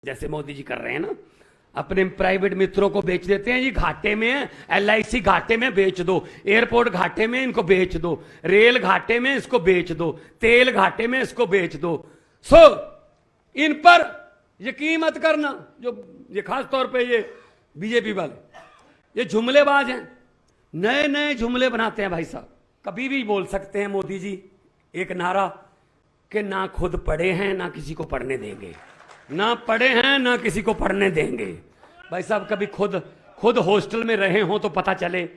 जैसे मोदी जी कर रहे हैं ना, अपने प्राइवेट मित्रों को बेच देते हैं। ये घाटे में है, एलआईसी घाटे में, बेच दो। एयरपोर्ट घाटे में, इनको बेच दो। रेल घाटे में, इसको बेच दो। तेल घाटे में, इसको बेच दो। सो इन पर यकीन मत करना। जो ये खास तौर पे ये बीजेपी वाले ये जुमलेबाज हैं, नए नए जुमले बनाते हैं भाई साहब। कभी भी बोल सकते हैं मोदी जी एक नारा कि ना खुद पढ़े हैं ना किसी को पढ़ने देंगे, ना पढ़े हैं ना किसी को पढ़ने देंगे। भाई साहब कभी खुद हॉस्टल में रहे हो तो पता चले।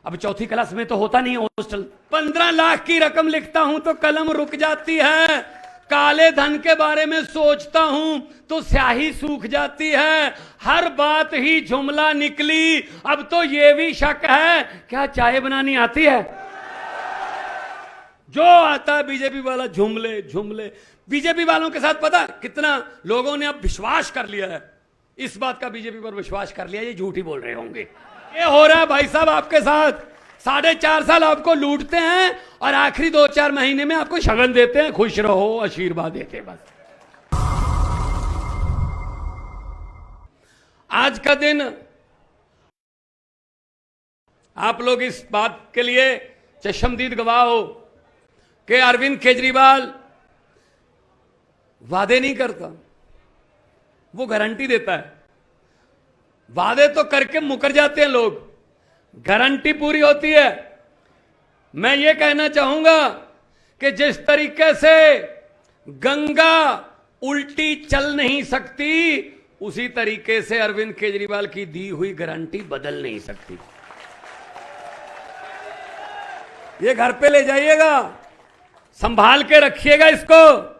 अब चौथी क्लास में तो होता नहीं हॉस्टल। 15 लाख की रकम लिखता हूं तो कलम रुक जाती है। काले धन के बारे में सोचता हूं तो स्याही सूख जाती है। हर बात ही जुमला निकली। अब तो यह भी शक है क्या चाय बनानी आती है। जो आता है बीजेपी वाला जुमले जुमले। बीजेपी वालों के साथ पता कितना लोगों ने अब विश्वास कर लिया है, इस बात का बीजेपी पर विश्वास कर लिया। ये झूठ ही बोल रहे होंगे। ये हो रहा है भाई साहब आपके साथ। 4.5 साल आपको लूटते हैं और आखिरी 2-4 महीने में आपको शगन देते हैं, खुश रहो, आशीर्वाद देते हैं बस। आज का दिन आप लोग इस बात के लिए चश्मदीद गवाह हो कि अरविंद केजरीवाल वादे नहीं करता, वो गारंटी देता है। वादे तो करके मुकर जाते हैं लोग, गारंटी पूरी होती है। मैं ये कहना चाहूंगा कि जिस तरीके से गंगा उल्टी चल नहीं सकती, उसी तरीके से अरविंद केजरीवाल की दी हुई गारंटी बदल नहीं सकती। ये घर पे ले जाइएगा, संभाल के रखिएगा इसको।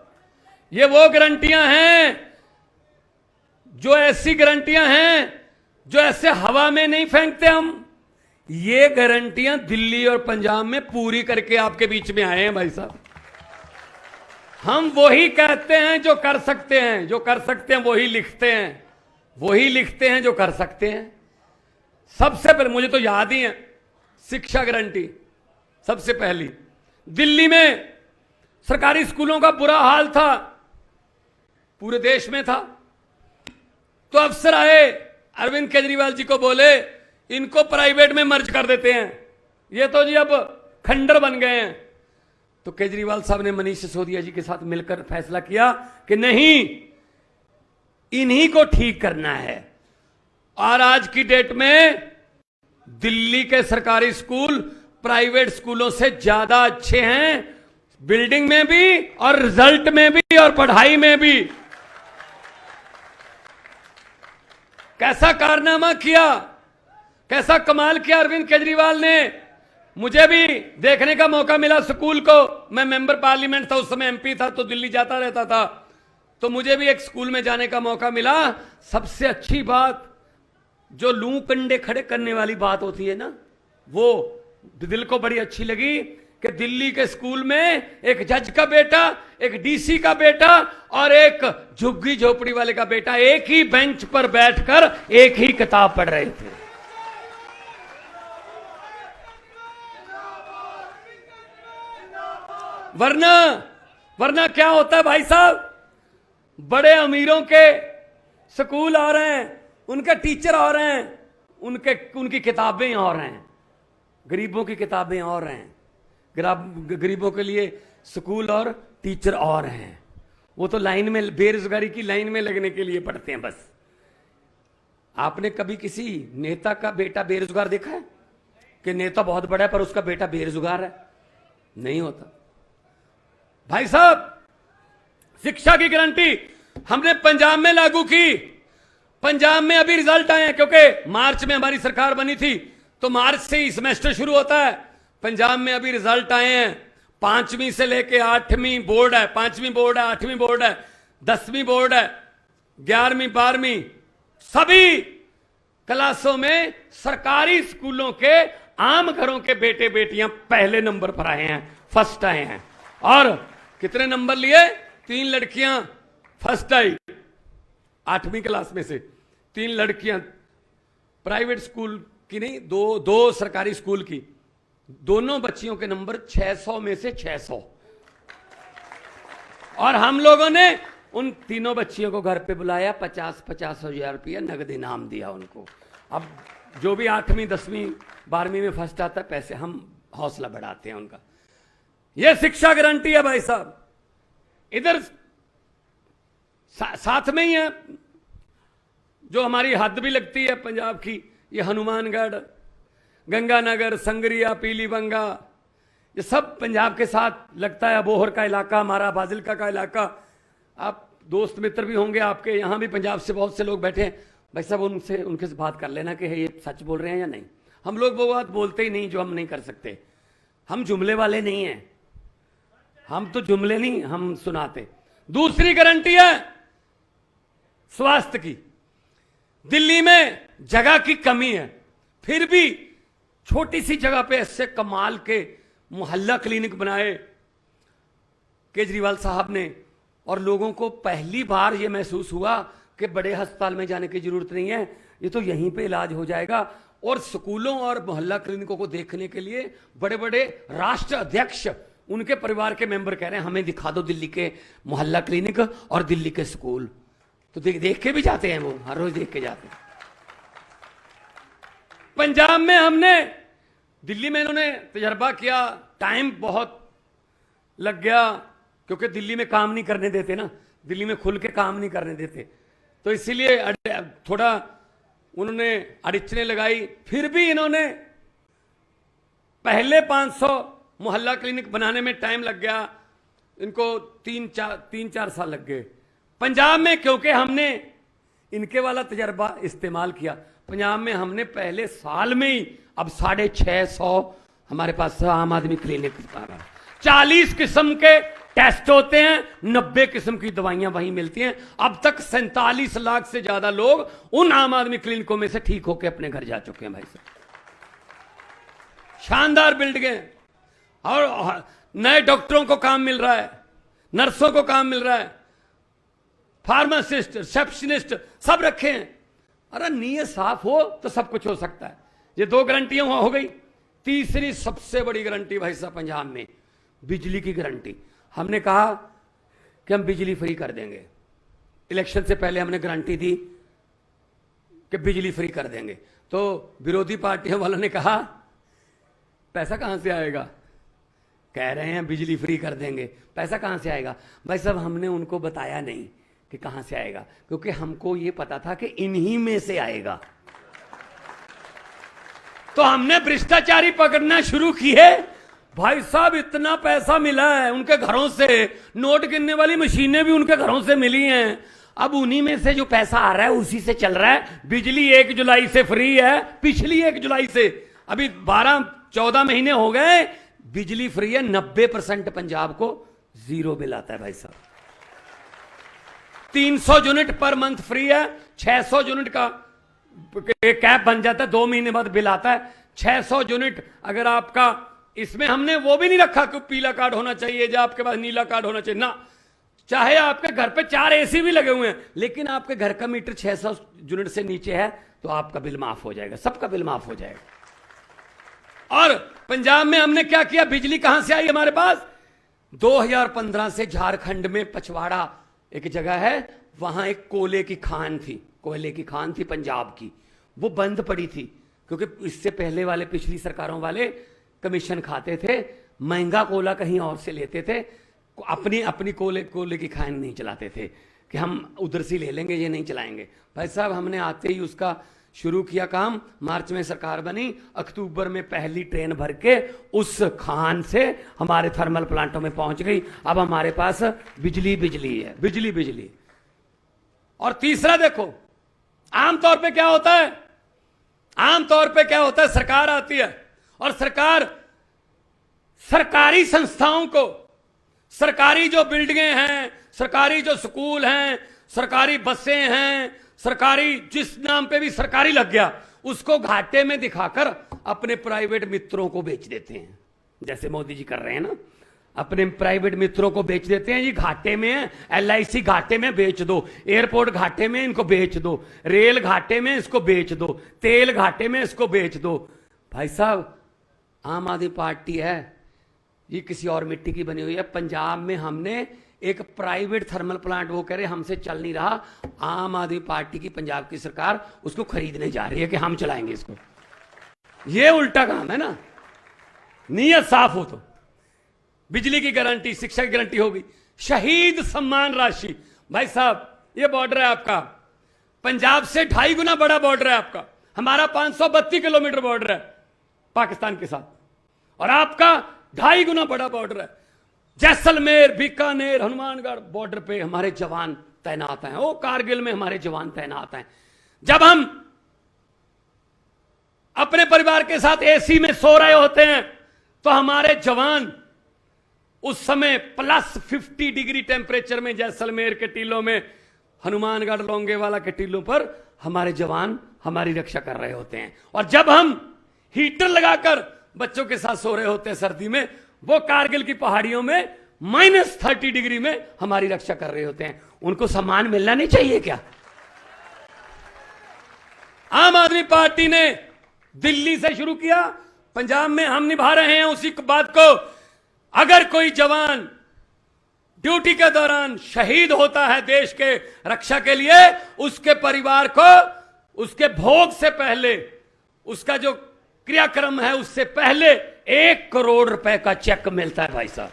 ये वो गारंटियां हैं जो ऐसी गारंटियां हैं जो ऐसे हवा में नहीं फेंकते हम। ये गारंटियां दिल्ली और पंजाब में पूरी करके आपके बीच में आए हैं भाई साहब। हम वही कहते हैं जो कर सकते हैं। जो कर सकते हैं वही लिखते हैं, वही लिखते हैं जो कर सकते हैं। सबसे पहले मुझे तो याद ही है, शिक्षा गारंटी सबसे पहली। दिल्ली में सरकारी स्कूलों का बुरा हाल था, पूरे देश में था। तो अफसर आए, अरविंद केजरीवाल जी को बोले इनको प्राइवेट में मर्ज कर देते हैं, ये तो जी अब खंडर बन गए हैं। तो केजरीवाल साहब ने मनीष सिसोदिया जी के साथ मिलकर फैसला किया कि नहीं, इन्हीं को ठीक करना है। और आज की डेट में दिल्ली के सरकारी स्कूल प्राइवेट स्कूलों से ज्यादा अच्छे हैं, बिल्डिंग में भी और रिजल्ट में भी और पढ़ाई में भी। कैसा कारनामा किया, कैसा कमाल किया अरविंद केजरीवाल ने। मुझे भी देखने का मौका मिला स्कूल को। मैं मेंबर पार्लियामेंट था, उस समय एमपी था, तो दिल्ली जाता रहता था। तो मुझे भी एक स्कूल में जाने का मौका मिला। सबसे अच्छी बात, जो लू कंडे खड़े करने वाली बात होती है ना, वो दिल को बड़ी अच्छी लगी कि दिल्ली के स्कूल में एक जज का बेटा, एक डीसी का बेटा और एक झुग्गी झोपड़ी वाले का बेटा एक ही बेंच पर बैठकर एक ही किताब पढ़ रहे थे। वरना क्या होता है भाई साहब, बड़े अमीरों के स्कूल आ रहे हैं, उनके टीचर आ रहे हैं, उनकी किताबें और हैं, गरीबों की किताबें और हैं। गरीबों के लिए स्कूल और टीचर और हैं। वो तो लाइन में, बेरोजगारी की लाइन में लगने के लिए पढ़ते हैं बस। आपने कभी किसी नेता का बेटा बेरोजगार देखा है कि नेता बहुत बड़ा है पर उसका बेटा बेरोजगार है? नहीं होता भाई साहब। शिक्षा की गारंटी हमने पंजाब में लागू की। पंजाब में अभी रिजल्ट आए हैं, क्योंकि मार्च में हमारी सरकार बनी थी, तो मार्च से ही सेमेस्टर शुरू होता है। पंजाब में अभी रिजल्ट आए हैं। 5वीं से लेके 8वीं बोर्ड है, 5वीं बोर्ड है, 8वीं बोर्ड है, 10वीं बोर्ड है, 11वीं 12वीं, सभी क्लासों में सरकारी स्कूलों के आम घरों के बेटे बेटियां पहले नंबर पर आए हैं, फर्स्ट आए हैं। और कितने नंबर लिए? 3 लड़कियां फर्स्ट आई 8वीं क्लास में से, 3 लड़कियां प्राइवेट स्कूल की नहीं, दो सरकारी स्कूल की। दोनों बच्चियों के नंबर 600 में से 600। और हम लोगों ने उन तीनों बच्चियों को घर पे बुलाया, 50-50 हजार रुपया नगद इनाम दिया उनको। अब जो भी 8वीं 10वीं 12वीं में फर्स्ट आता है, पैसे हम हौसला बढ़ाते हैं उनका। यह शिक्षा गारंटी है भाई साहब। इधर साथ में ही है जो हमारी हद भी लगती है पंजाब की, ये हनुमानगढ़, गंगानगर, संगरिया, पीलीबंगा, ये सब पंजाब के साथ लगता है। अबोहर का इलाका हमारा, फाजिलका का इलाका। आप दोस्त मित्र भी होंगे आपके, यहाँ भी पंजाब से बहुत से लोग बैठे हैं भाई साहब, उनके से बात कर लेना कि ये सच बोल रहे हैं या नहीं। हम लोग वो बात बोलते ही नहीं जो हम नहीं कर सकते। हम जुमले वाले नहीं हैं, हम तो जुमले नहीं हम सुनाते। दूसरी गारंटी है स्वास्थ्य की। दिल्ली में जगह की कमी है, फिर भी छोटी सी जगह पे ऐसे कमाल के मोहल्ला क्लिनिक बनाए केजरीवाल साहब ने, और लोगों को पहली बार ये महसूस हुआ कि बड़े अस्पताल में जाने की जरूरत नहीं है, ये तो यहीं पे इलाज हो जाएगा। और स्कूलों और मोहल्ला क्लिनिकों को देखने के लिए बड़े बड़े राष्ट्र अध्यक्ष, उनके परिवार के मेंबर कह रहे हैं हमें दिखा दो दिल्ली के मोहल्ला क्लिनिक और दिल्ली के स्कूल। तो देख के भी जाते हैं, वो हर रोज देख के जाते हैं। पंजाब में हमने, दिल्ली में इन्होंने तजर्बा किया, टाइम बहुत लग गया क्योंकि दिल्ली में काम नहीं करने देते ना, दिल्ली में खुल के काम नहीं करने देते, तो इसीलिए थोड़ा उन्होंने अड़चने लगाई। फिर भी इन्होंने पहले 500 मोहल्ला क्लिनिक बनाने में टाइम लग गया, इनको 3-4 साल लग गए। पंजाब में क्योंकि हमने इनके वाला तजर्बा इस्तेमाल किया, पंजाब में हमने पहले साल में ही अब 650 हमारे पास आम आदमी क्लिनिक 40 किस्म के टेस्ट होते हैं, 90 किस्म की दवाइयां वहीं मिलती हैं। अब तक 47 लाख से ज्यादा लोग उन आम आदमी क्लिनिकों में से ठीक होकर अपने घर जा चुके हैं भाई साहब। शानदार बिल्डिंगें, और नए डॉक्टरों को काम मिल रहा है, नर्सों को काम मिल रहा है, फार्मासिस्ट, रिसेप्शनिस्ट सब रखे हैं। अरे नीयत साफ हो तो सब कुछ हो सकता है। ये 2 गारंटियां हो गई। तीसरी सबसे बड़ी गारंटी भाई साहब पंजाब में बिजली की गारंटी। हमने कहा कि हम बिजली फ्री कर देंगे। इलेक्शन से पहले हमने गारंटी दी कि बिजली फ्री कर देंगे, तो विरोधी पार्टियों वालों ने कहा पैसा कहां से आएगा, कह रहे हैं बिजली फ्री कर देंगे, पैसा कहां से आएगा। भाई साहब हमने उनको बताया नहीं कि कहां से आएगा, क्योंकि हमको यह पता था कि इन्हीं में से आएगा। तो हमने भ्रष्टाचारी पकड़ना शुरू किए। भाई साहब इतना पैसा मिला है उनके घरों से, नोट गिनने वाली मशीनें भी उनके घरों से मिली हैं। अब उन्हीं में से जो पैसा आ रहा है उसी से चल रहा है। बिजली 1 जुलाई से फ्री है, पिछली 1 जुलाई से, अभी 12-14 महीने हो गए बिजली फ्री है। 90% पंजाब को 0 बिल आता है भाई साहब। 300 यूनिट पर मंथ फ्री है, 600 यूनिट का कैप बन जाता है, 2 महीने बाद बिल आता है। 600 यूनिट अगर आपका, इसमें हमने वो भी नहीं रखा कि पीला कार्ड होना चाहिए या आपके पास नीला कार्ड होना चाहिए ना, चाहे आपके घर पे 4 एसी भी लगे हुए हैं, लेकिन आपके घर का मीटर 600 यूनिट से नीचे है तो आपका बिल माफ हो जाएगा, सबका बिल माफ हो जाएगा। और पंजाब में हमने क्या किया, बिजली कहां से आई हमारे पास, 2015 से झारखंड में पचवाड़ा एक जगह है, वहां एक कोयले की खान थी पंजाब की, वो बंद पड़ी थी क्योंकि इससे पहले वाले पिछली सरकारों वाले कमीशन खाते थे, महंगा कोयला कहीं और से लेते थे, अपनी कोयले की खान नहीं चलाते थे कि हम उधर से ले लेंगे, ये नहीं चलाएंगे। भाई साहब हमने आते ही उसका शुरू किया काम, मार्च में सरकार बनी, अक्टूबर में पहली ट्रेन भर के उस खान से हमारे थर्मल प्लांटों में पहुंच गई। अब हमारे पास बिजली है, बिजली। और तीसरा देखो, आमतौर पे क्या होता है, सरकार आती है और सरकार सरकारी संस्थाओं को, सरकारी जो बिल्डिंगें हैं, सरकारी जो स्कूल हैं, सरकारी बसें हैं, सरकारी जिस नाम पे भी सरकारी लग गया, उसको घाटे में दिखाकर अपने प्राइवेट मित्रों को बेच देते हैं, जैसे मोदी जी कर रहे हैं ना, अपने प्राइवेट मित्रों को बेच देते हैं। ये घाटे में है, LIC घाटे में बेच दो, एयरपोर्ट घाटे में इनको बेच दो, रेल घाटे में इसको बेच दो, तेल घाटे में इसको बेच दो। भाई साहब आम आदमी पार्टी है, ये किसी और मिट्टी की बनी हुई है। पंजाब में हमने एक प्राइवेट थर्मल प्लांट वो कह रहे हमसे चल नहीं रहा, आम आदमी पार्टी की पंजाब की सरकार उसको खरीदने जा रही है कि हम चलाएंगे इसको। ये उल्टा काम है ना। नीयत साफ हो तो बिजली की गारंटी, शिक्षा की गारंटी होगी। शहीद सम्मान राशि, भाई साहब ये बॉर्डर है आपका, पंजाब से 2.5 गुना बड़ा बॉर्डर है आपका। हमारा 532 किलोमीटर बॉर्डर है पाकिस्तान के साथ, और आपका 2.5 गुना बड़ा बॉर्डर है। जैसलमेर, बीकानेर, हनुमानगढ़ बॉर्डर पे हमारे जवान तैनात हैं। ओ कारगिल में हमारे जवान तैनात हैं। जब हम अपने परिवार के साथ एसी में सो रहे होते हैं तो हमारे जवान उस समय +50 डिग्री टेम्परेचर में जैसलमेर के टीलों में, हनुमानगढ़ लोंगेवाला के टीलों पर हमारे जवान हमारी रक्षा कर रहे होते हैं। और जब हम हीटर लगाकर बच्चों के साथ सो रहे होते हैं सर्दी में, वो कारगिल की पहाड़ियों में -30 डिग्री में हमारी रक्षा कर रहे होते हैं। उनको सम्मान मिलना नहीं चाहिए क्या? आम आदमी पार्टी ने दिल्ली से शुरू किया, पंजाब में हम निभा रहे हैं उसी बात को। अगर कोई जवान ड्यूटी के दौरान शहीद होता है देश के रक्षा के लिए, उसके परिवार को उसके भोग से पहले, उसका जो क्रियाक्रम है उससे पहले 1 करोड़ रुपए का चेक मिलता है भाई साहब।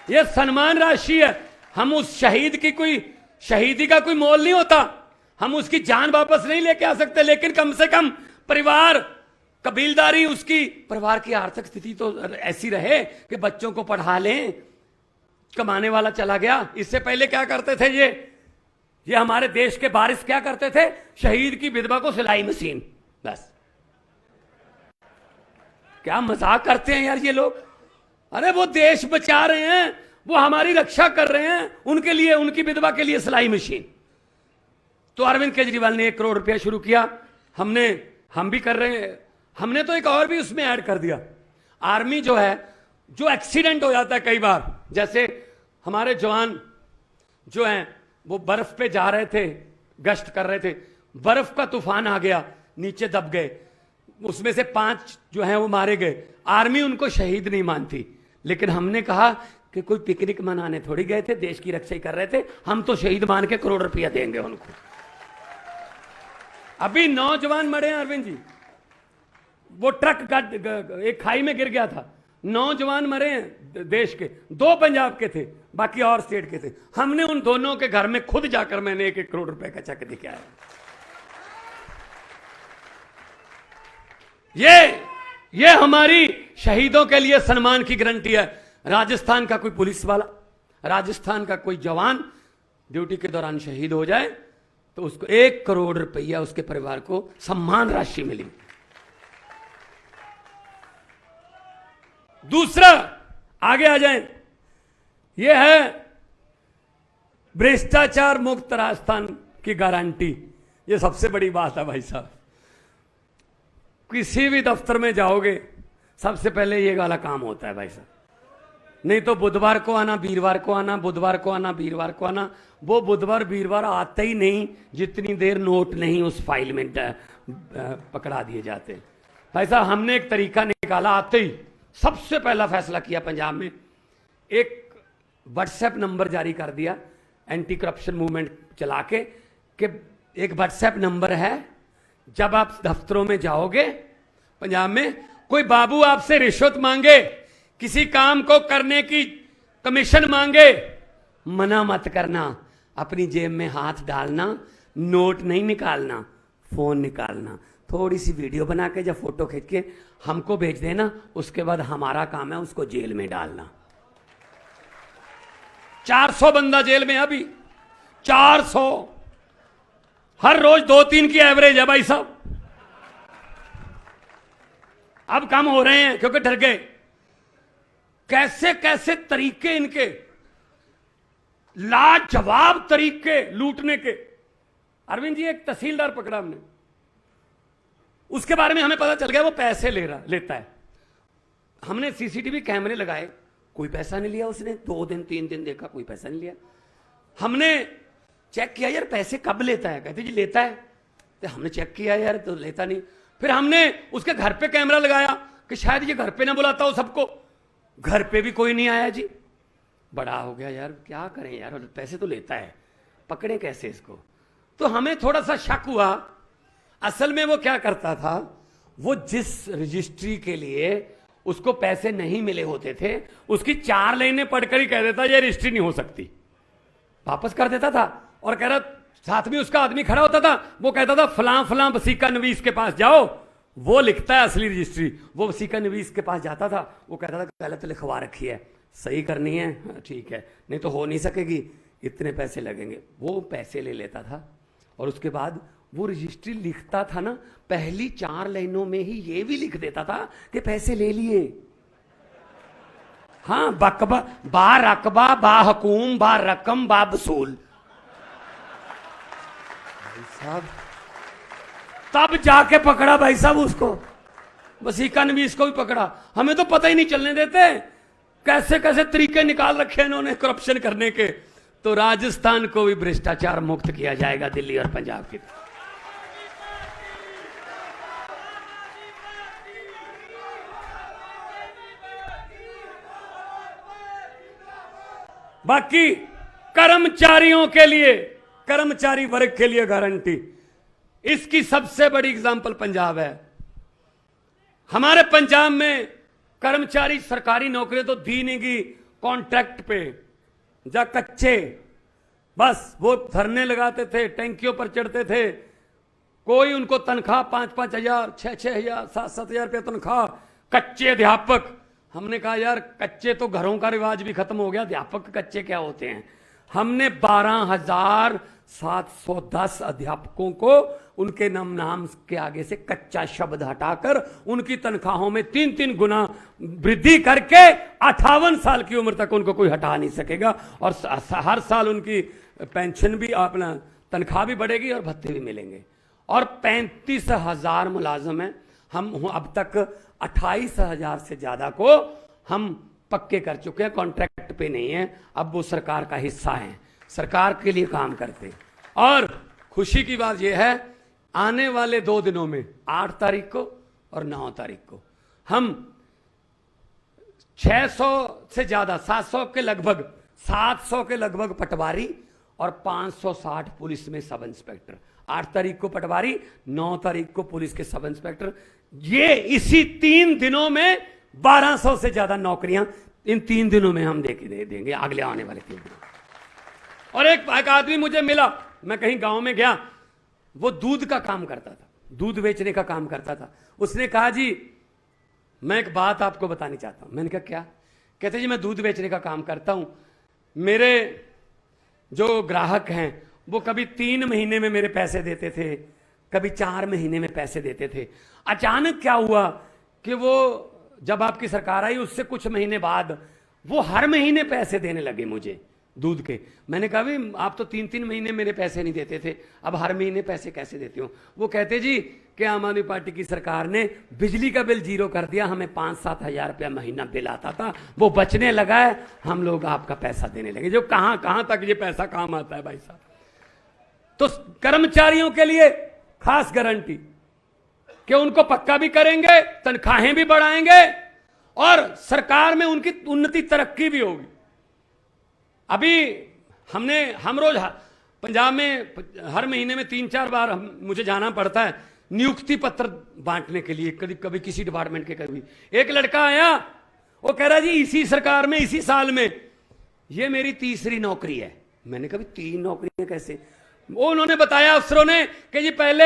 यह सम्मान राशि है। हम उस शहीद की कोई शहीदी का कोई मोल नहीं होता, हम उसकी जान वापस नहीं लेके आ सकते, लेकिन कम से कम परिवार, कबीलदारी, उसकी परिवार की आर्थिक स्थिति तो ऐसी रहे कि बच्चों को पढ़ा लें। कमाने वाला चला गया। इससे पहले क्या करते थे ये हमारे देश के वारिस क्या करते थे? शहीद की विधवा को सिलाई मशीन, बस। क्या मजाक करते हैं यार ये लोग। अरे वो देश बचा रहे हैं, वो हमारी रक्षा कर रहे हैं, उनके लिए, उनकी विधवा के लिए सिलाई मशीन। तो अरविंद केजरीवाल ने 1 करोड़ रुपया शुरू किया। हम भी कर रहे हैं। हमने तो एक और भी उसमें ऐड कर दिया। आर्मी जो है, जो एक्सीडेंट हो जाता है कई बार, जैसे हमारे जवान जो हैं वो बर्फ पे जा रहे थे, गश्त कर रहे थे, बर्फ का तूफान आ गया, नीचे दब गए, उसमें से 5 जो हैं वो मारे गए। आर्मी उनको शहीद नहीं मानती, लेकिन हमने कहा कि कोई पिकनिक मनाने थोड़ी गए थे, देश की रक्षा ही कर रहे थे, हम तो शहीद मान के 1 करोड़ रुपया देंगे उनको। अभी 9 जवान मरे हैं अरविंद जी, वो ट्रक एक खाई में गिर गया था, 9 जवान मरे हैं देश के, 2 पंजाब के थे, बाकी और स्टेट के थे। हमने उन दोनों के घर में खुद जाकर मैंने 1 करोड़ रुपए का चेक दिखाया। ये हमारी शहीदों के लिए सम्मान की गारंटी है। राजस्थान का कोई पुलिस वाला, राजस्थान का कोई जवान ड्यूटी के दौरान शहीद हो जाए तो उसको 1 करोड़ रुपया उसके परिवार को सम्मान राशि मिली। दूसरा, आगे आ जाएं, यह है भ्रष्टाचार मुक्त राजस्थान की गारंटी। यह सबसे बड़ी बात है भाई साहब। किसी भी दफ्तर में जाओगे सबसे पहले ये वाला काम होता है भाई साहब। नहीं तो बुधवार को आना, वीरवार को आना, बुधवार को आना, वीरवार को आना। वो बुधवार वीरवार आते ही नहीं जितनी देर नोट नहीं उस फाइल में पकड़ा दिए जाते। भाई साहब हमने एक तरीका निकाला, आते ही सबसे पहला फैसला किया पंजाब में, एक व्हाट्सएप नंबर जारी कर दिया, एंटी करप्शन मूवमेंट चला के, कि एक व्हाट्सएप नंबर है, जब आप दफ्तरों में जाओगे पंजाब में, कोई बाबू आपसे रिश्वत मांगे, किसी काम को करने की कमीशन मांगे, मना मत करना, अपनी जेब में हाथ डालना, नोट नहीं निकालना, फोन निकालना, थोड़ी सी वीडियो बना के जब फोटो खींच के हमको भेज देना, उसके बाद हमारा काम है उसको जेल में डालना। 400 बंदा जेल में अभी, 400, हर रोज 2-3 की एवरेज है भाई साहब। अब कम हो रहे हैं क्योंकि डर गए। कैसे कैसे तरीके इनके, लाजवाब तरीके लूटने के। अरविंद जी, एक तहसीलदार पकड़ा हमने, उसके बारे में हमें पता चल गया वो पैसे लेता है। हमने सीसीटीवी कैमरे लगाए, कोई पैसा नहीं लिया उसने। 2 दिन 3 दिन देखा, कोई पैसा नहीं लिया। हमने चेक किया, यार पैसे कब लेता है? कहते जी लेता है। तो हमने चेक किया, यार तो लेता नहीं। फिर हमने उसके घर पे कैमरा लगाया कि शायद ये घर पे ना बुलाता हो सबको। घर पे भी कोई नहीं आया जी। बड़ा हो गया यार, क्या करें यार, पैसे तो लेता है, पकड़े कैसे इसको। तो हमें थोड़ा सा शक हुआ, असल में वो क्या करता था, वो जिस रजिस्ट्री के लिए उसको पैसे नहीं मिले होते थे, उसकी 4 लाइनें पढ़कर ही कह देता ये रजिस्ट्री नहीं हो सकती, वापस कर देता था। और कह रहा, साथ में उसका आदमी खड़ा होता था, वो कहता था फलां फलां वसीका नवीस के पास जाओ, वो लिखता है असली रजिस्ट्री। वो वसीका नवीस के पास जाता था, वो कहता था गलत लिखवा रखी है, सही करनी है, हाँ, ठीक है, नहीं तो हो नहीं सकेगी, इतने पैसे लगेंगे। वो पैसे ले लेता था और उसके बाद वो रजिस्ट्री लिखता था ना, पहली 4 लाइनों में ही ये भी लिख देता था कि पैसे ले लिए। हाँ, बकबा बा रकबा बा हकूम बा रकम बा वसूल। साहब तब जाके पकड़ा भाई साहब उसको, वसीका नवीस को भी पकड़ा। हमें तो पता ही नहीं चलने देते, कैसे कैसे तरीके निकाल रखे इन्होंने करप्शन करने के। तो राजस्थान को भी भ्रष्टाचार मुक्त किया जाएगा, दिल्ली और पंजाब की। बाकी कर्मचारियों के लिए, कर्मचारी वर्ग के लिए गारंटी, इसकी सबसे बड़ी एग्जांपल पंजाब है। हमारे पंजाब में कर्मचारी सरकारी नौकरी तो दी नहीं गई, कॉन्ट्रैक्ट पे जा कच्चे, बस वो धरने लगाते थे, टैंकियों पर चढ़ते थे, कोई उनको तनख्वाह 5-5 हजार, 6-6 हजार, 7-7 हजार रुपया तनख्वाह, कच्चे अध्यापक। हमने कहा यार कच्चे तो घरों का रिवाज भी खत्म हो गया, अध्यापक कच्चे क्या होते हैं। हमने 12,710 अध्यापकों को उनके नाम के आगे से कच्चा शब्द हटाकर उनकी तनख्वाहों में 3-3 गुना वृद्धि करके 58 साल की उम्र तक उनको कोई हटा नहीं सकेगा। और हर साल उनकी पेंशन भी, अपना तनख्वाह भी बढ़ेगी और भत्ते भी मिलेंगे। और 35,000 मुलाजम हैं। हम अब तक 28,000 से ज्यादा को हम पक्के कर चुके हैं, कॉन्ट्रैक्ट पे नहीं है, अब वो सरकार का हिस्सा है, सरकार के लिए काम करते। और खुशी की बात यह है, आने वाले 2 दिनों में 8 तारीख को और 9 तारीख को हम 600 से ज्यादा, 700 के लगभग पटवारी और 560 पुलिस में सब इंस्पेक्टर, 8 तारीख को पटवारी, 9 तारीख को पुलिस के सब इंस्पेक्टर, ये इसी 3 दिनों में 1200 से ज्यादा नौकरियां इन 3 दिनों में हम दे देंगे, अगले आने वाले 3 दिनों। और एक आदमी मुझे मिला, मैं कहीं गांव में गया, वो दूध का काम करता था, दूध बेचने का काम करता था। उसने कहा जी मैं एक बात आपको बतानी चाहता हूं। मैंने कहा क्या? कहते जी मैं दूध बेचने का काम करता हूं, मेरे जो ग्राहक हैं वो कभी 3 महीने में मेरे पैसे देते थे, कभी 4 महीने में पैसे देते थे। अचानक क्या हुआ कि वो जब आपकी सरकार आई उससे कुछ महीने बाद वो हर महीने पैसे देने लगे मुझे दूध के। मैंने कहा भी आप तो 3-3 महीने मेरे पैसे नहीं देते थे, अब हर महीने पैसे कैसे देते हो? वो कहते जी कि आम आदमी पार्टी की सरकार ने बिजली का बिल 0 कर दिया, हमें 5-7 हजार रुपया महीना बिल आता था, वो बचने लगा है, हम लोग आपका पैसा देने लगे। जो कहां तक ये पैसा काम आता है भाई साहब। तो कर्मचारियों के लिए खास गारंटी कि उनको पक्का भी करेंगे, तनख्वाहें भी बढ़ाएंगे और सरकार में उनकी उन्नति तरक्की भी होगी। अभी हम रोज पंजाब में हर महीने में 3-4 बार मुझे जाना पड़ता है नियुक्ति पत्र बांटने के लिए, कभी किसी डिपार्टमेंट के। कभी एक लड़का आया, वो कह रहा जी इसी सरकार में इसी साल में ये मेरी 3री नौकरी है। मैंने कहा 3 नौकरियां कैसे? वो उन्होंने बताया अफसरों ने कि जी पहले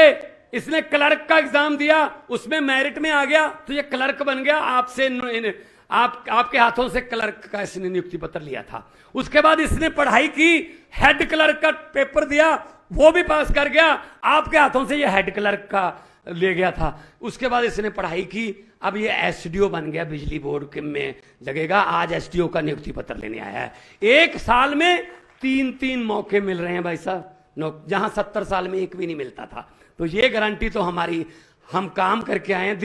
इसने क्लर्क का एग्जाम दिया, उसमें मेरिट में आ गया तो ये क्लर्क बन गया, आपके हाथों से क्लर्क का इसने नियुक्ति पत्र लिया था। उसके बाद इसने पढ़ाई की, हेड क्लर्क का पेपर दिया, वो भी पास कर गया, आपके हाथों से ये हेड क्लर्क का ले गया था। उसके बाद इसने पढ़ाई की, अब ये एसडीओ बन गया, बिजली बोर्ड में लगेगा, आज एसडीओ का नियुक्ति पत्र लेने आया है। 1 साल में 3-3 मौके मिल रहे हैं भाई साहब, जहां 70 साल में एक भी नहीं मिलता था। तो ये गारंटी तो हमारी, हम काम करके आए हैं।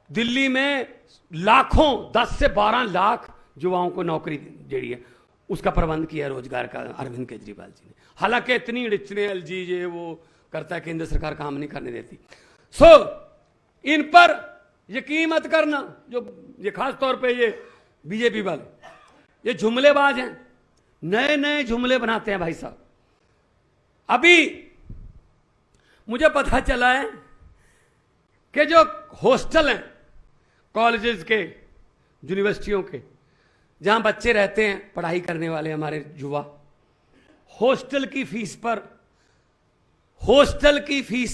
दिल्ली में लाखों, 10 से 12 लाख युवाओं को नौकरी जी है, उसका प्रबंध किया रोजगार का अरविंद केजरीवाल जी ने। हालांकि इतनी एलजी ये वो करता है, केंद्र सरकार काम नहीं करने देती। इन पर यकीन मत करना, जो ये खास तौर पे ये बीजेपी वाले, ये जुमलेबाज हैं, नए नए जुमले बनाते हैं भाई साहब। अभी मुझे पता चला है कि जो हॉस्टल हैं कॉलेजेस के, यूनिवर्सिटियों के, जहां बच्चे रहते हैं पढ़ाई करने वाले हमारे युवा, हॉस्टल की फीस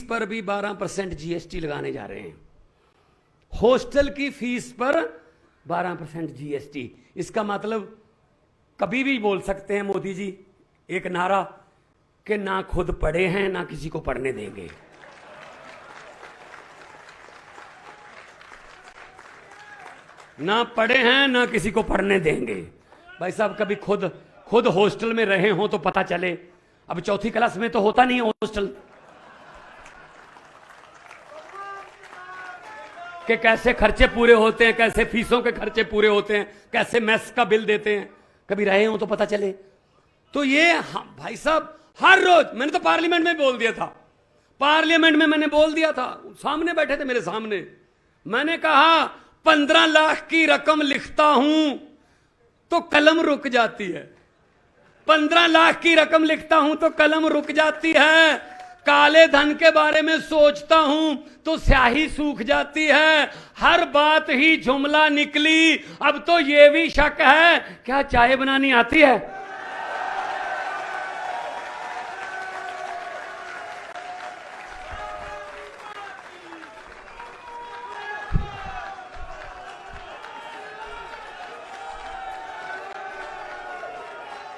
पर भी 12% जीएसटी लगाने जा रहे हैं। हॉस्टल की फीस पर 12% जीएसटी। इसका मतलब कभी भी बोल सकते हैं मोदी जी एक नारा कि ना खुद पढ़े हैं ना किसी को पढ़ने देंगे। ना पढ़े हैं ना किसी को पढ़ने देंगे। भाई साहब कभी खुद हॉस्टल में रहे हो तो पता चले। अब चौथी क्लास में तो होता नहीं हॉस्टल के कैसे खर्चे पूरे होते हैं, कैसे फीसों के खर्चे पूरे होते हैं, कैसे मेस का बिल देते हैं। कभी रहे हो तो पता चले। तो ये भाई साहब हर रोज, मैंने तो पार्लियामेंट में बोल दिया था, पार्लियामेंट में मैंने बोल दिया था, सामने बैठे थे मेरे सामने, मैंने कहा 15 लाख की रकम लिखता हूं तो कलम रुक जाती है। 15 लाख की रकम लिखता हूं तो कलम रुक जाती है। काले धन के बारे में सोचता हूं तो स्याही सूख जाती है। हर बात ही जुमला निकली। अब तो यह भी शक है क्या चाय बनानी आती है।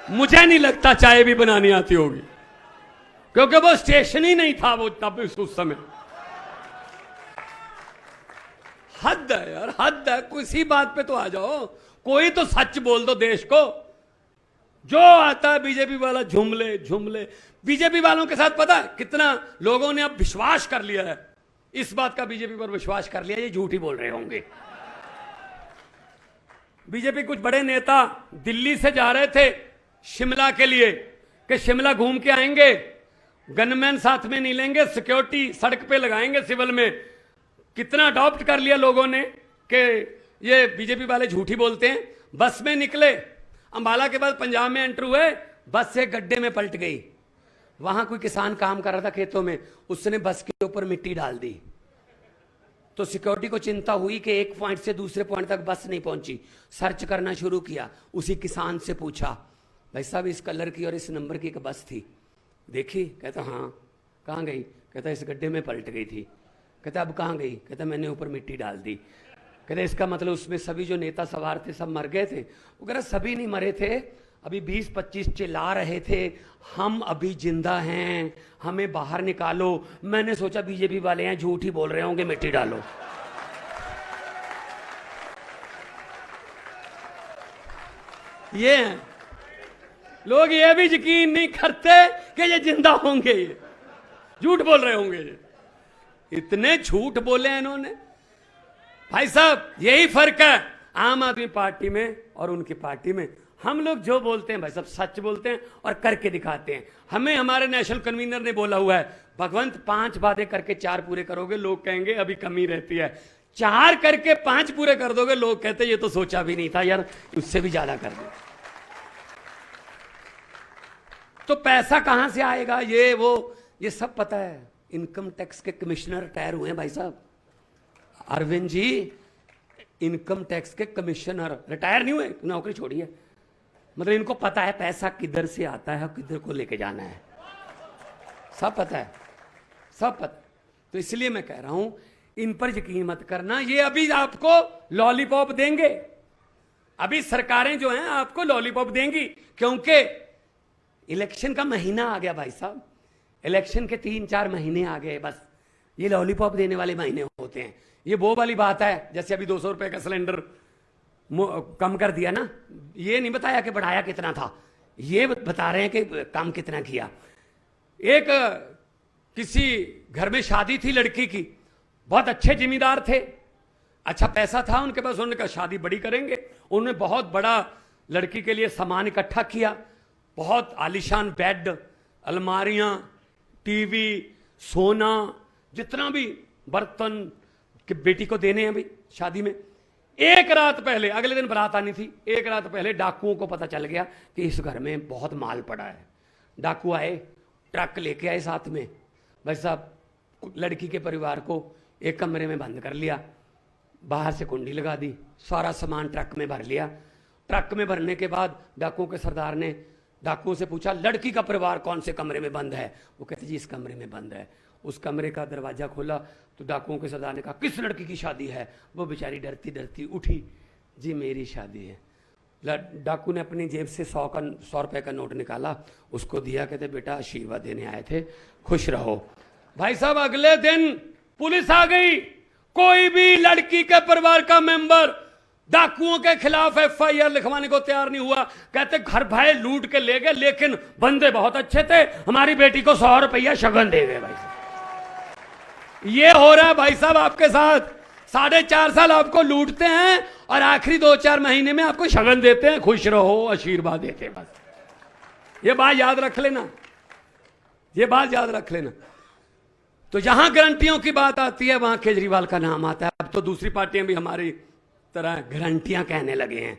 मुझे नहीं लगता चाय भी बनानी आती होगी, क्योंकि वो स्टेशन ही नहीं था वो तब उस समय। हद है यार, हद है। किसी बात पे तो आ जाओ, कोई तो सच बोल दो देश को। जो आता है बीजेपी वाला झुमले। बीजेपी वालों के साथ पता है कितना लोगों ने अब विश्वास कर लिया है, इस बात का बीजेपी पर विश्वास कर लिया, ये झूठ ही बोल रहे होंगे। बीजेपी कुछ बड़े नेता दिल्ली से जा रहे थे शिमला के लिए कि शिमला घूम के आएंगे, गनमैन साथ में नहीं लेंगे, सिक्योरिटी सड़क पे लगाएंगे सिविल में। कितना अडॉप्ट कर लिया लोगों ने कि ये बीजेपी वाले झूठी बोलते हैं। बस में निकले, अंबाला के बाद पंजाब में एंटर हुए, बस से गड्ढे में पलट गई। वहां कोई किसान काम कर रहा था खेतों में, उसने बस के ऊपर मिट्टी डाल दी। तो सिक्योरिटी को चिंता हुई कि एक पॉइंट से दूसरे पॉइंट तक बस नहीं पहुंची। सर्च करना शुरू किया, उसी किसान से पूछा, भाई साहब इस कलर की और इस नंबर की एक बस थी, देखी? कहता हाँ। कहाँ गई? कहता इस गड्ढे में पलट गई थी। कहता अब कहाँ गई? कहता मैंने ऊपर मिट्टी डाल दी। कहता इसका मतलब उसमें सभी जो नेता सवार थे सब मर गए थे? वो कह रहा सभी नहीं मरे थे, अभी 20-25 चिल्ला रहे थे हम अभी जिंदा हैं, हमें बाहर निकालो। मैंने सोचा बीजेपी वाले हैं झूठ ही बोल रहे होंगे, मिट्टी डालो। ये लोग ये भी यकीन नहीं करते कि ये जिंदा होंगे, ये झूठ बोल रहे होंगे। ये इतने झूठ बोले हैं इन्होंने। भाई साहब यही फर्क है आम आदमी पार्टी में और उनकी पार्टी में। हम लोग जो बोलते हैं भाई साहब सच बोलते हैं और करके दिखाते हैं। हमें हमारे नेशनल कन्वीनर ने बोला हुआ है, भगवंत 5 वादे करके 4 पूरे करोगे, लोग कहेंगे अभी कमी रहती है। 4 करके 5 पूरे कर दोगे, लोग कहते ये तो सोचा भी नहीं था यार, उससे भी ज्यादा कर दो। तो पैसा कहां से आएगा? ये सब पता है। इनकम टैक्स के कमिश्नर रिटायर हुए हैं भाई साहब। अरविंद जी इनकम टैक्स के कमिश्नर रिटायर नहीं हुए, नौकरी छोड़ी है। मतलब इनको पता है पैसा किधर से आता है, किधर को लेके जाना है, सब पता है, सब पता। तो इसलिए मैं कह रहा हूं इन पर यकीन मत करना। ये अभी आपको लॉलीपॉप देंगे, अभी सरकारें जो हैं आपको लॉलीपॉप देंगी, क्योंकि इलेक्शन का महीना आ गया भाई साहब। इलेक्शन के 3-4 महीने आ गए, बस ये लॉलीपॉप देने वाले महीने होते हैं। ये वो वाली बात है जैसे अभी 200 रुपए का सिलेंडर कम कर दिया ना, ये नहीं बताया कि बढ़ाया कितना था, ये बता रहे हैं कि कम कितना किया। एक किसी घर में शादी थी लड़की की, बहुत अच्छे जिम्मेदार थे, अच्छा पैसा था उनके पास, उन्होंने कहा शादी बड़ी करेंगे। उन्होंने बहुत बड़ा लड़की के लिए सामान इकट्ठा किया, बहुत आलीशान बेड, अलमारियां, टीवी, सोना, जितना भी बर्तन कि बेटी को देने हैं भाई शादी में, एक रात पहले, अगले दिन बारात आनी थी, एक रात पहले डाकुओं को पता चल गया कि इस घर में बहुत माल पड़ा है। डाकू आए, ट्रक लेके आए साथ में। भाई साहब, लड़की के परिवार को एक कमरे में बंद कर लिया, बाहर से कुंडी लगा दी, सारा सामान ट्रक में भर लिया। ट्रक में भरने के बाद डाकुओं के सरदार ने डाकुओं से पूछा, लड़की का परिवार कौन से कमरे में बंद है? वो कहते जी इस कमरे में बंद है। उस कमरे का दरवाजा खोला तो डाकुओं के सरदार ने कहा, किस लड़की की शादी है? वो बेचारी डरती डरती उठी, जी मेरी शादी है। डाकू ने अपनी जेब से 100 रुपए का नोट निकाला, उसको दिया, कहते बेटा आशीर्वाद देने आए थे, खुश रहो। भाई साहब, अगले दिन पुलिस आ गई। कोई भी लड़की के परिवार का मेंबर डाकुओं के खिलाफ FIR लिखवाने को तैयार नहीं हुआ। कहते घर भाई लूट के ले गए, लेकिन बंदे बहुत अच्छे थे, हमारी बेटी को 100 रुपया शगन दे गए। भाई साहब, ये हो रहा है भाई साहब आपके साथ। 4.5 साल आपको लूटते हैं और आखिरी 2-4 महीने में आपको शगन देते हैं, खुश रहो, आशीर्वाद देते हैं। बस ये बात याद रख लेना, ये बात याद रख लेना। तो जहां गारंटियों की बात आती है वहां केजरीवाल का नाम आता है। अब तो दूसरी पार्टियां भी हमारी तरह गारंटियां कहने लगे हैं।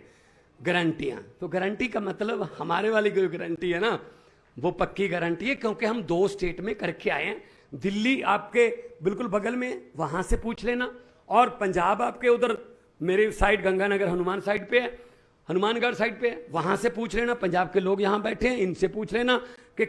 गारंटियां, तो गारंटी का मतलब हमारे वाली कोई गारंटी है ना, वो पक्की गारंटी है, क्योंकि हम 2 स्टेट में करके आए हैं। दिल्ली आपके बिल्कुल बगल में, वहां से पूछ लेना, और पंजाब आपके उधर मेरे साइड गंगानगर हनुमान साइड पे है, हनुमानगढ़ साइड पे है, वहां से पूछ लेना। पंजाब के लोग यहां बैठे हैं, इनसे पूछ लेना कि